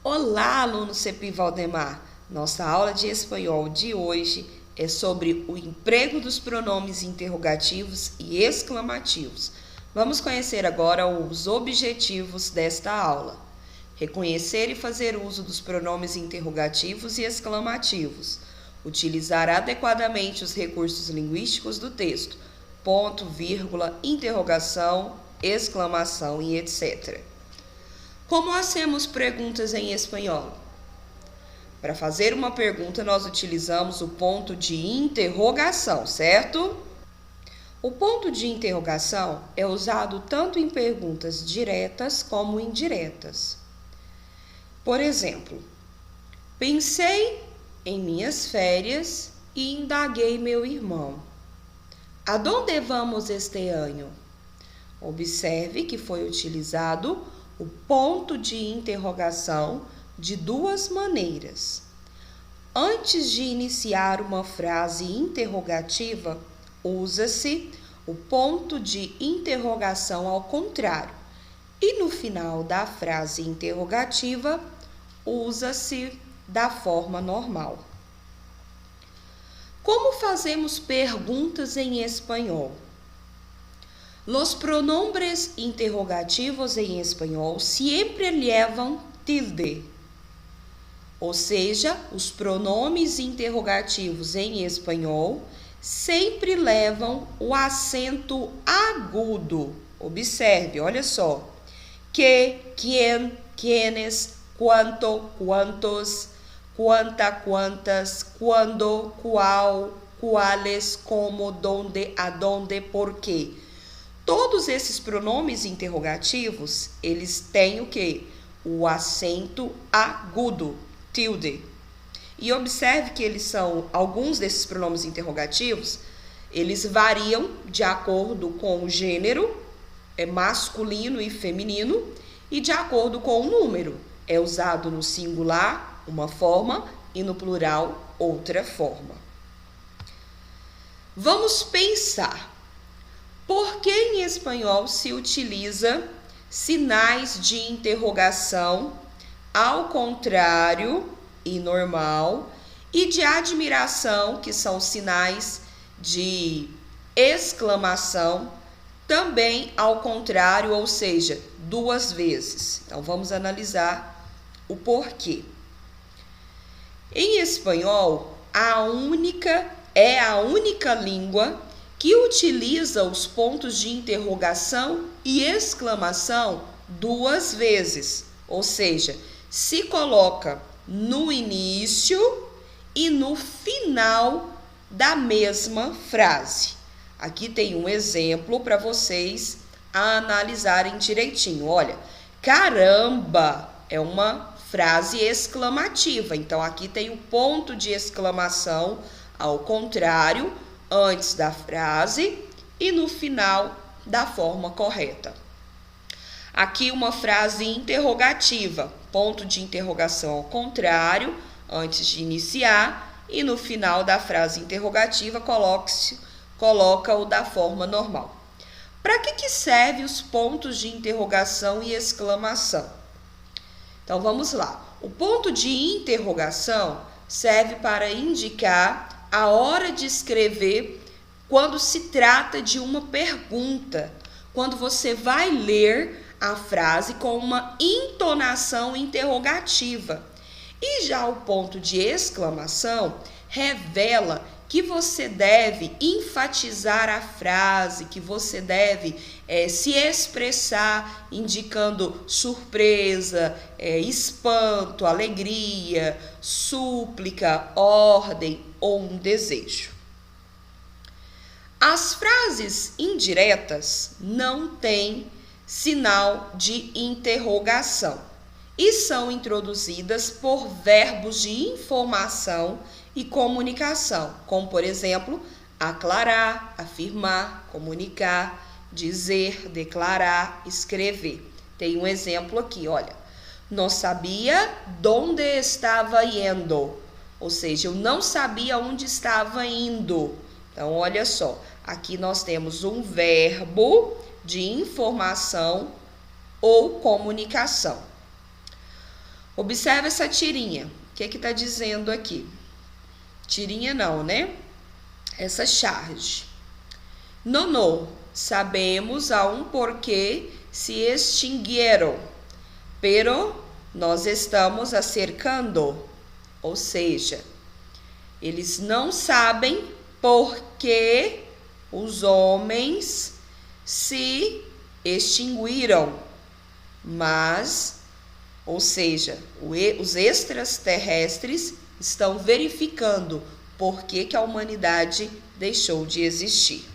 Olá, aluno CEPI Valdemar! Nossa aula de espanhol de hoje é sobre o emprego dos pronomes interrogativos e exclamativos. Vamos conhecer agora os objetivos desta aula. Reconhecer e fazer uso dos pronomes interrogativos e exclamativos. Utilizar adequadamente os recursos linguísticos do texto, ponto, vírgula, interrogação, exclamação e etc. Como hacemos perguntas em espanhol? Para fazer uma pergunta, nós utilizamos o ponto de interrogação, certo? O ponto de interrogação é usado tanto em perguntas diretas como indiretas. Por exemplo, pensei em minhas férias e indaguei meu irmão. Aonde vamos este ano? Observe que foi utilizado o ponto de interrogação de duas maneiras. Antes de iniciar uma frase interrogativa, usa-se o ponto de interrogação ao contrário. E no final da frase interrogativa, usa-se da forma normal. Como fazemos perguntas em espanhol? Los pronombres interrogativos em espanhol sempre levam tilde. Ou seja, os pronomes interrogativos em espanhol sempre levam o acento agudo. Observe, olha só. Que, quien, quienes, quanto, quantos, quanta, quantas, quando, qual, quales, como, donde, adonde, por quê. Todos esses pronomes interrogativos, eles têm o quê? O acento agudo, tilde. E observe que alguns desses pronomes interrogativos, eles variam de acordo com o gênero, masculino e feminino, e de acordo com o número. É usado no singular, uma forma, e no plural, outra forma. Vamos pensar. Por que em espanhol se utiliza sinais de interrogação ao contrário e normal e de admiração, que são sinais de exclamação, também ao contrário, ou seja, duas vezes? Então, vamos analisar o porquê. Em espanhol, é a única língua que utiliza os pontos de interrogação e exclamação duas vezes, ou seja, se coloca no início e no final da mesma frase. Aqui tem um exemplo para vocês analisarem direitinho. Olha, caramba é uma frase exclamativa, então aqui tem o ponto de exclamação ao contrário, antes da frase e no final da forma correta. Aqui uma frase interrogativa, ponto de interrogação ao contrário, antes de iniciar, e no final da frase interrogativa coloca-o da forma normal. Para que servem os pontos de interrogação e exclamação? Então vamos lá. O ponto de interrogação serve para indicar a hora de escrever quando se trata de uma pergunta, quando você vai ler a frase com uma entonação interrogativa. E já o ponto de exclamação revela que você deve enfatizar a frase, que você deve se expressar indicando surpresa, espanto, alegria, súplica, ordem ou um desejo. As frases indiretas não têm sinal de interrogação e são introduzidas por verbos de informação e comunicação, como, por exemplo, aclarar, afirmar, comunicar, dizer, declarar, escrever. Tem um exemplo aqui, olha. Não sabia onde estava indo, ou seja, eu não sabia onde estava indo. Então, olha só, aqui nós temos um verbo de informação ou comunicação. Observe essa tirinha. O que está dizendo aqui? Tirinha não, né? Essa charge. Nono, sabemos aún por qué se extinguieron, pero nós estamos acercando. Ou seja, eles não sabem por que os homens se extinguiram, mas, ou seja, os extraterrestres estão verificando por que a humanidade deixou de existir.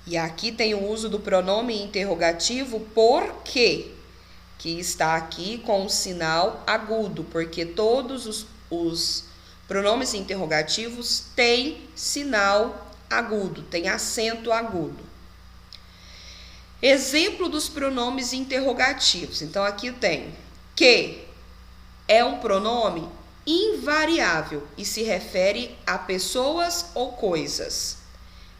E aqui tem o uso do pronome interrogativo por quê, que está aqui com um sinal agudo, porque todos os pronomes interrogativos têm sinal agudo, têm acento agudo. Exemplo dos pronomes interrogativos. Então, aqui tem que é um pronome invariável e se refere a pessoas ou coisas.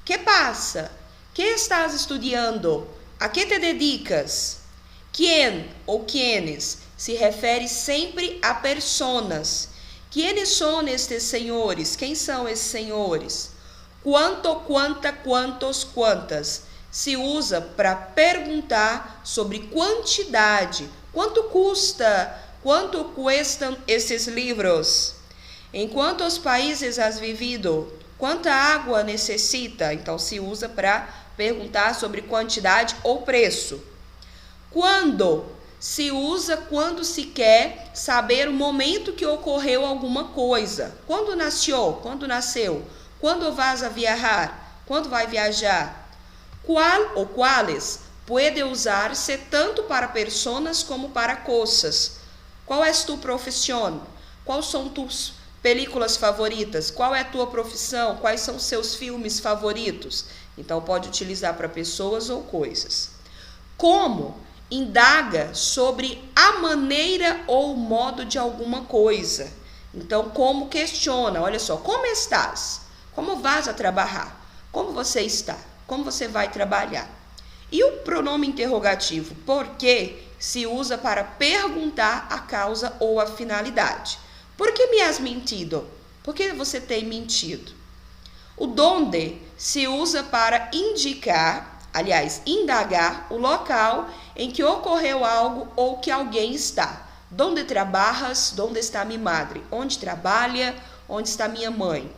Que passa? Que estás estudiando? A que te dedicas? Quien ou quienes se refere sempre a personas. Quienes são estes senhores? Quem são esses senhores? Quanto, quanta, quantos, quantas. Se usa para perguntar sobre quantidade. Quanto custam esses livros? Em quantos países has vivido? Quanta água necessita? Então, se usa para perguntar sobre quantidade ou preço. Quando? Se usa quando se quer saber o momento que ocorreu alguma coisa. Quando nasceu? Quando nasceu? Quando vas a viajar? Quando vai viajar? Qual ou quales pode usar-se tanto para personas como para coisas. Qual é tu profissão? Quais são tus películas favoritas? Qual é a tua profissão? Quais são seus filmes favoritos? Então, pode utilizar para pessoas ou coisas. Como? Indaga sobre a maneira ou modo de alguma coisa. Então, como questiona? Olha só, como estás? Como vas a trabalhar? Como você está? Como você vai trabalhar? E o pronome interrogativo, por quê, se usa para perguntar a causa ou a finalidade. Por que me has mentido? Por que você tem mentido? O donde se usa para indagar o local em que ocorreu algo ou que alguém está. Donde trabalhas? Donde está minha madre? Onde trabalha? Onde está minha mãe?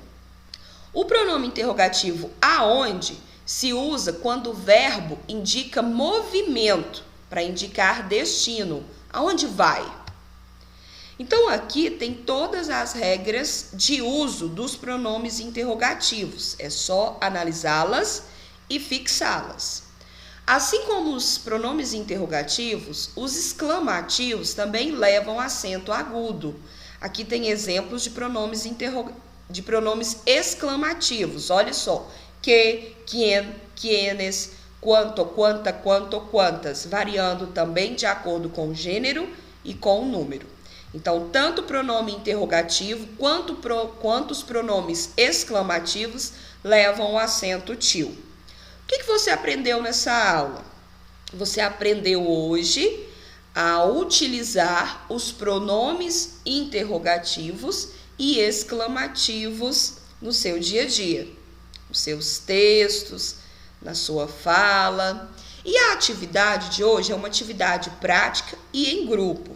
O pronome interrogativo aonde se usa quando o verbo indica movimento, para indicar destino. Aonde vai? Então, aqui tem todas as regras de uso dos pronomes interrogativos. É só analisá-las e fixá-las. Assim como os pronomes interrogativos, os exclamativos também levam acento agudo. Aqui tem exemplos de pronomes exclamativos. Olha só. Que, quien, quienes, quanto, quanta, quanto, quantas, variando também de acordo com o gênero e com o número. Então, tanto o pronome interrogativo quanto os pronomes exclamativos levam o acento til. O que você aprendeu nessa aula? Você aprendeu hoje a utilizar os pronomes interrogativos e exclamativos no seu dia a dia. Nos seus textos, na sua fala. E a atividade de hoje é uma atividade prática e em grupo.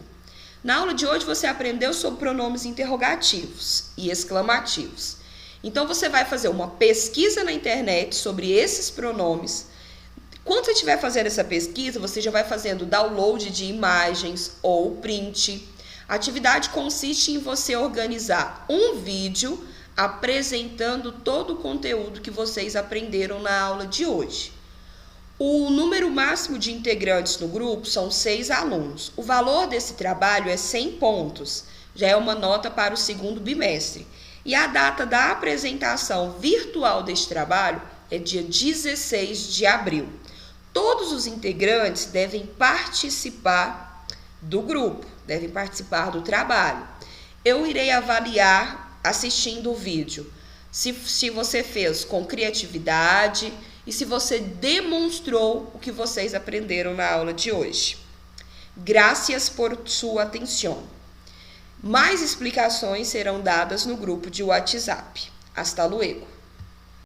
Na aula de hoje você aprendeu sobre pronomes interrogativos e exclamativos. Então você vai fazer uma pesquisa na internet sobre esses pronomes. Quando você estiver fazendo essa pesquisa, você já vai fazendo download de imagens ou print. A atividade consiste em você organizar um vídeo apresentando todo o conteúdo que vocês aprenderam na aula de hoje. O número máximo de integrantes no grupo são 6 alunos. O valor desse trabalho é 100 pontos, já é uma nota para o segundo bimestre. E a data da apresentação virtual deste trabalho é dia 16 de abril. Todos os integrantes devem participar do grupo, devem participar do trabalho. Eu irei avaliar assistindo o vídeo, se você fez com criatividade e se você demonstrou o que vocês aprenderam na aula de hoje. Gracias por sua atención. Mais explicações serão dadas no grupo de WhatsApp. Hasta luego.